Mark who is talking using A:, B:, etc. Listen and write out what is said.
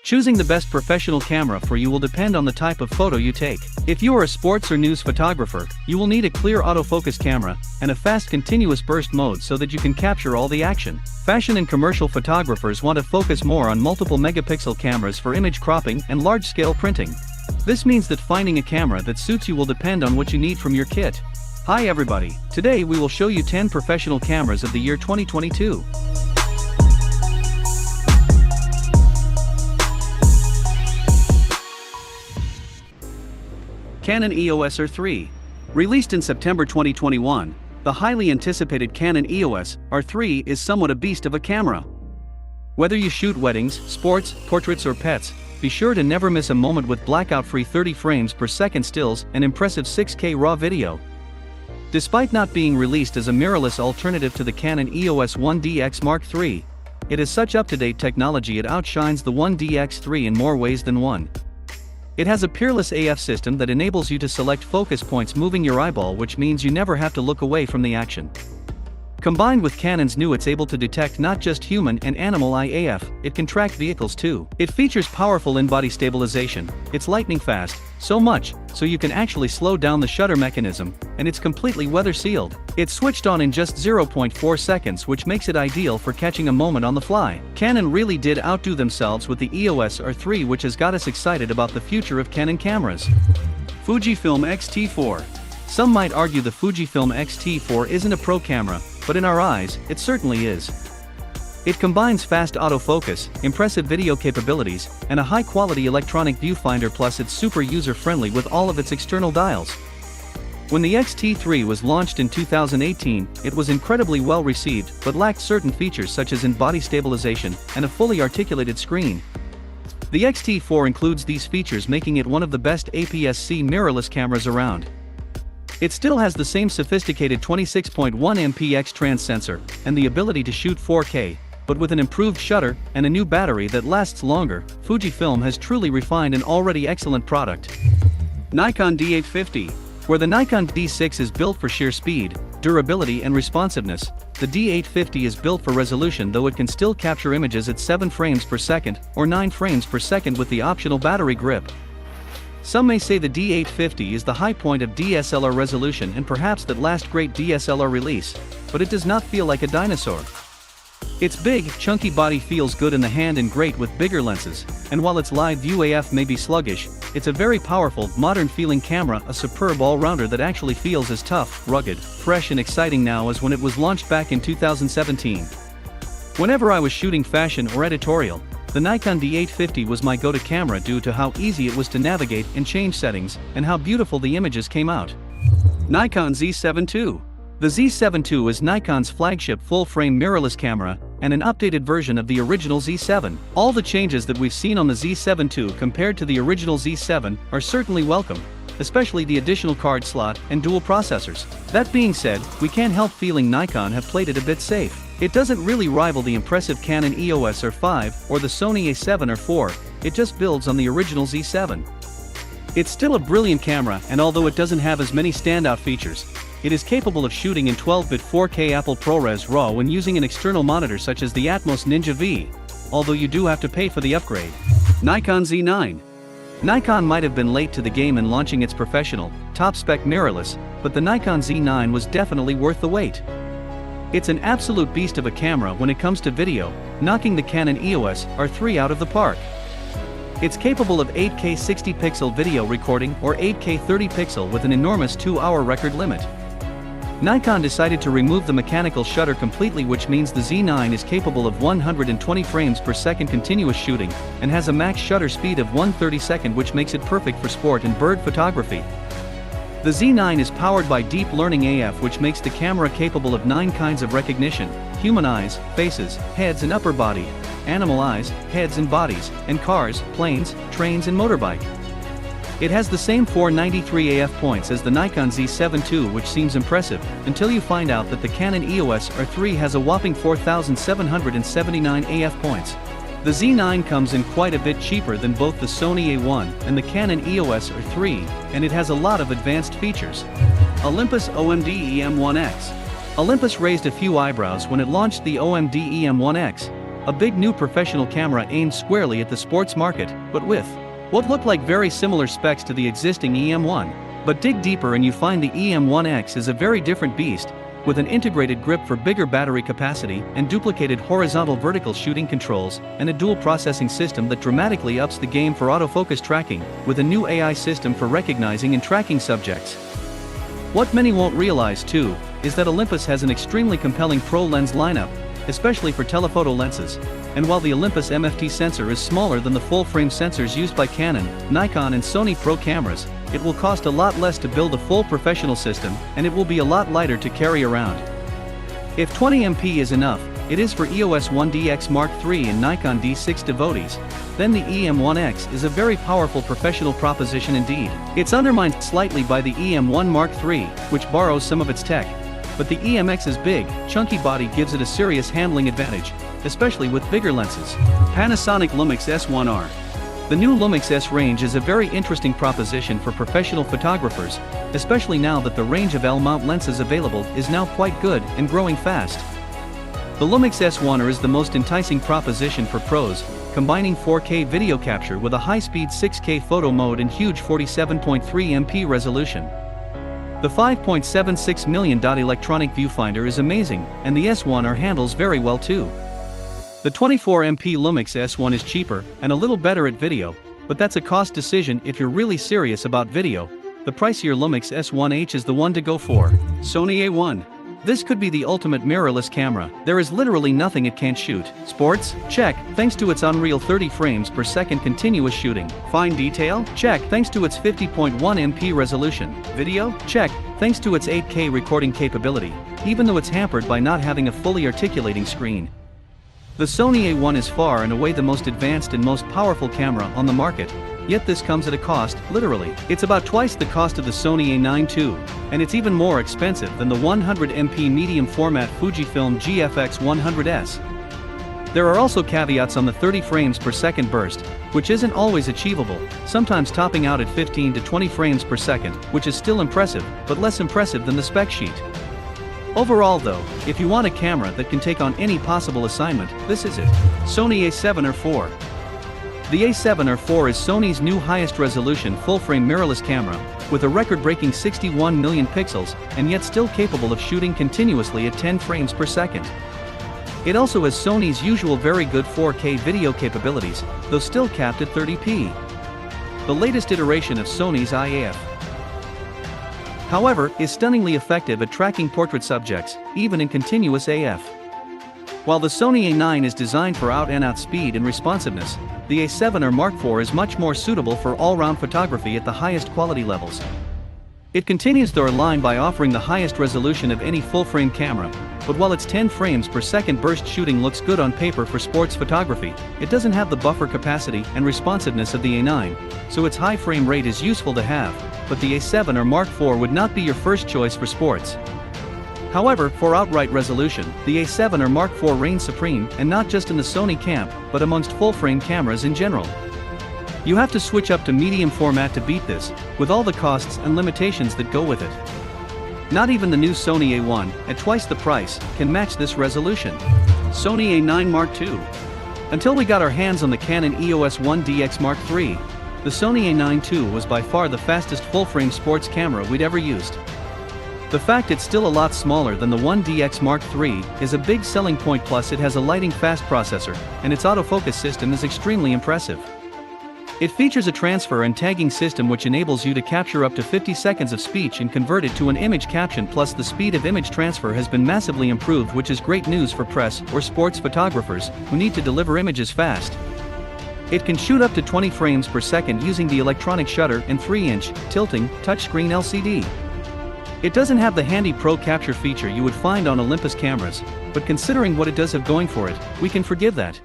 A: Choosing the best professional camera for you will depend on the type of photo you take. If you are a sports or news photographer, you will need a clear autofocus camera and a fast continuous burst mode so that you can capture all the action. Fashion and commercial photographers want to focus more on multiple megapixel cameras for image cropping and large-scale printing. This means that finding a camera that suits you will depend on what you need from your kit. Hi everybody, today we will show you 10 professional cameras of the year 2022. Canon EOS R3. Released in September 2021, the highly anticipated Canon EOS R3 is somewhat a beast of a camera. Whether you shoot weddings, sports, portraits or pets, be sure to never miss a moment with blackout-free 30 frames per second stills and impressive 6K RAW video. Despite not being released as a mirrorless alternative to the Canon EOS 1DX Mark III, it has such up-to-date technology it outshines the 1DX3 in more ways than one. It has a peerless AF system that enables you to select focus points moving your eyeball, which means you never have to look away from the action. Combined with Canon's new it's able to detect not just human and animal eye AF, it can track vehicles too. It features powerful in-body stabilization, it's lightning fast, so much, so you can actually slow down the shutter mechanism, and it's completely weather sealed. It's switched on in just 0.4 seconds, which makes it ideal for catching a moment on the fly. Canon really did outdo themselves with the EOS R3, which has got us excited about the future of Canon cameras. Fujifilm X-T4. Some might argue the Fujifilm X-T4 isn't a pro camera, but in our eyes, it certainly is. It combines fast autofocus, impressive video capabilities, and a high-quality electronic viewfinder, plus it's super user-friendly with all of its external dials. When the X-T3 was launched in 2018, it was incredibly well received but lacked certain features such as in-body stabilization and a fully articulated screen. The X-T4 includes these features, making it one of the best APS-C mirrorless cameras around. It still has the same sophisticated 26.1 MP X-Trans sensor and the ability to shoot 4K, but with an improved shutter and a new battery that lasts longer, Fujifilm has truly refined an already excellent product. Nikon D850. Where the Nikon D6 is built for sheer speed, durability and responsiveness, the D850 is built for resolution, though it can still capture images at 7 frames per second or 9 frames per second with the optional battery grip. Some may say the D850 is the high point of DSLR resolution and perhaps that last great DSLR release, but it does not feel like a dinosaur. Its big, chunky body feels good in the hand and great with bigger lenses, and while its live view AF may be sluggish, it's a very powerful, modern-feeling camera, a superb all-rounder that actually feels as tough, rugged, fresh and exciting now as when it was launched back in 2017. Whenever I was shooting fashion or editorial, the Nikon D850 was my go-to camera due to how easy it was to navigate and change settings, and how beautiful the images came out. Nikon Z7 II. The Z7 II is Nikon's flagship full-frame mirrorless camera, and an updated version of the original Z7. All the changes that we've seen on the Z7 II compared to the original Z7 are certainly welcome, especially the additional card slot and dual processors. That being said, we can't help feeling Nikon have played it a bit safe. It doesn't really rival the impressive Canon EOS R5 or the Sony A7 or IV, it just builds on the original Z7. It's still a brilliant camera, and although it doesn't have as many standout features, it is capable of shooting in 12-bit 4K Apple ProRes RAW when using an external monitor such as the Atmos Ninja V, although you do have to pay for the upgrade. Nikon Z9. Nikon might have been late to the game in launching its professional, top-spec mirrorless, but the Nikon Z9 was definitely worth the wait. It's an absolute beast of a camera when it comes to video, knocking the Canon EOS R3 out of the park. It's capable of 8K 60-pixel video recording or 8K 30-pixel with an enormous 2-hour record limit. Nikon decided to remove the mechanical shutter completely, which means the Z9 is capable of 120 frames per second continuous shooting, and has a max shutter speed of 1/32, which makes it perfect for sport and bird photography. The Z9 is powered by Deep Learning AF, which makes the camera capable of 9 kinds of recognition: human eyes, faces, heads and upper body, animal eyes, heads and bodies, and cars, planes, trains and motorbike. It has the same 493 AF points as the Nikon Z7 II, which seems impressive, until you find out that the Canon EOS R3 has a whopping 4,779 AF points. The Z9 comes in quite a bit cheaper than both the Sony A1 and the Canon EOS R3, and it has a lot of advanced features. Olympus OMD EM1X. Olympus raised a few eyebrows when it launched the OMD EM1X. a big new professional camera aimed squarely at the sports market, but with what look like very similar specs to the existing EM1. But dig deeper and you find the EM1X is a very different beast, with an integrated grip for bigger battery capacity and duplicated horizontal-vertical shooting controls, and a dual processing system that dramatically ups the game for autofocus tracking, with a new AI system for recognizing and tracking subjects. What many won't realize too, is that Olympus has an extremely compelling pro lens lineup, especially for telephoto lenses, and while the Olympus MFT sensor is smaller than the full-frame sensors used by Canon, Nikon and Sony Pro cameras, it will cost a lot less to build a full professional system, and it will be a lot lighter to carry around. If 20MP is enough, it is for EOS 1DX Mark III and Nikon D6 devotees, then the EM1X is a very powerful professional proposition indeed. It's undermined slightly by the EM1 Mark III, which borrows some of its tech, but the EMX's big, chunky body gives it a serious handling advantage, especially with bigger lenses. Panasonic Lumix S1R. The new Lumix S range is a very interesting proposition for professional photographers, especially now that the range of L-mount lenses available is now quite good and growing fast. The Lumix S1R is the most enticing proposition for pros, combining 4K video capture with a high-speed 6K photo mode and huge 47.3 MP resolution. The 5.76 million dot electronic viewfinder is amazing, and the S1R handles very well too. The 24MP Lumix S1 is cheaper and a little better at video, but that's a cost decision if you're really serious about video. The pricier Lumix S1H is the one to go for. Sony A1. This could be the ultimate mirrorless camera. There is literally nothing it can't shoot. Sports? Check, thanks to its unreal 30 frames per second continuous shooting. Fine detail? Check, thanks to its 50.1 MP resolution. Video? Check, thanks to its 8K recording capability, even though it's hampered by not having a fully articulating screen. The Sony A1 is far and away the most advanced and most powerful camera on the market, yet this comes at a cost, literally. It's about twice the cost of the Sony A9 II, and it's even more expensive than the 100MP medium format Fujifilm GFX 100S. There are also caveats on the 30 frames per second burst, which isn't always achievable, sometimes topping out at 15 to 20 frames per second, which is still impressive, but less impressive than the spec sheet. Overall though, if you want a camera that can take on any possible assignment, this is it. Sony A7R IV. The A7R IV is Sony's new highest resolution full-frame mirrorless camera, with a record-breaking 61 million pixels, and yet still capable of shooting continuously at 10 frames per second. It also has Sony's usual very good 4K video capabilities, though still capped at 30p. The latest iteration of Sony's IAF, however, is stunningly effective at tracking portrait subjects, even in continuous AF. While the Sony A9 is designed for out-and-out speed and responsiveness, the A7R Mark IV is much more suitable for all-round photography at the highest quality levels. It continues their line by offering the highest resolution of any full-frame camera, but while its 10 frames per second burst shooting looks good on paper for sports photography, it doesn't have the buffer capacity and responsiveness of the A9, so its high frame rate is useful to have, but the A7R Mark IV would not be your first choice for sports. However, for outright resolution, the A7R Mark IV reigns supreme, and not just in the Sony camp, but amongst full-frame cameras in general. You have to switch up to medium format to beat this, with all the costs and limitations that go with it. Not even the new Sony A1, at twice the price, can match this resolution. Sony A9 Mark II. Until we got our hands on the Canon EOS 1DX Mark III, the Sony A9 II was by far the fastest full-frame sports camera we'd ever used. The fact it's still a lot smaller than the 1DX Mark III is a big selling point, plus it has a lightning-fast processor, and its autofocus system is extremely impressive. It features a transfer and tagging system which enables you to capture up to 50 seconds of speech and convert it to an image caption, plus the speed of image transfer has been massively improved, which is great news for press or sports photographers who need to deliver images fast. It can shoot up to 20 frames per second using the electronic shutter and 3-inch, tilting, touchscreen LCD. It doesn't have the handy Pro Capture feature you would find on Olympus cameras, but considering what it does have going for it, we can forgive that.